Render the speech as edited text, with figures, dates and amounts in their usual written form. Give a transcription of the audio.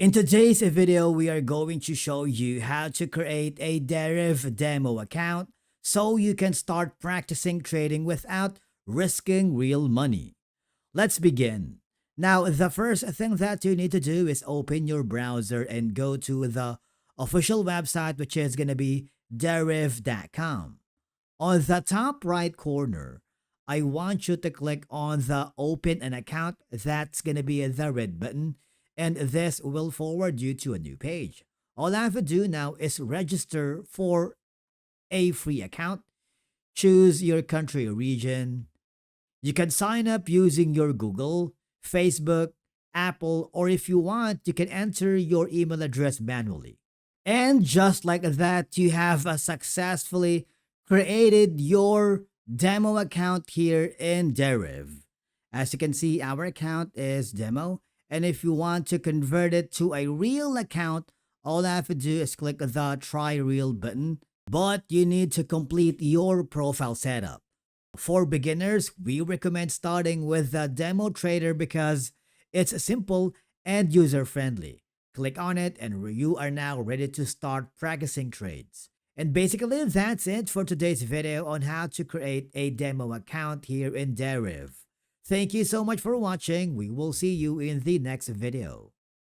In today's video, we are going to show you how to create a Deriv demo account so you can start practicing trading without risking real money. Let's begin. Now, the first thing that you need to do is open your browser and go to the official website, which is going to be deriv.com. On the top right corner, I want you to click on the open an account. That's going to be the red button, and this will forward you to a new page. All I have to do now is register for a free account. Choose your country or region. You can sign up using your Google, Facebook, Apple, or if you want, you can enter your email address manually. And just like that, you have successfully created your demo account here in Deriv. As you can see, our account is demo. And if you want to convert it to a real account, all I have to do is click the try real button. But you need to complete your profile setup. For beginners, we recommend starting with the demo trader because it's simple and user-friendly. Click on it and you are now ready to start practicing trades. And basically, that's it for today's video on how to create a demo account here in Deriv. Thank you so much for watching. We will see you in the next video.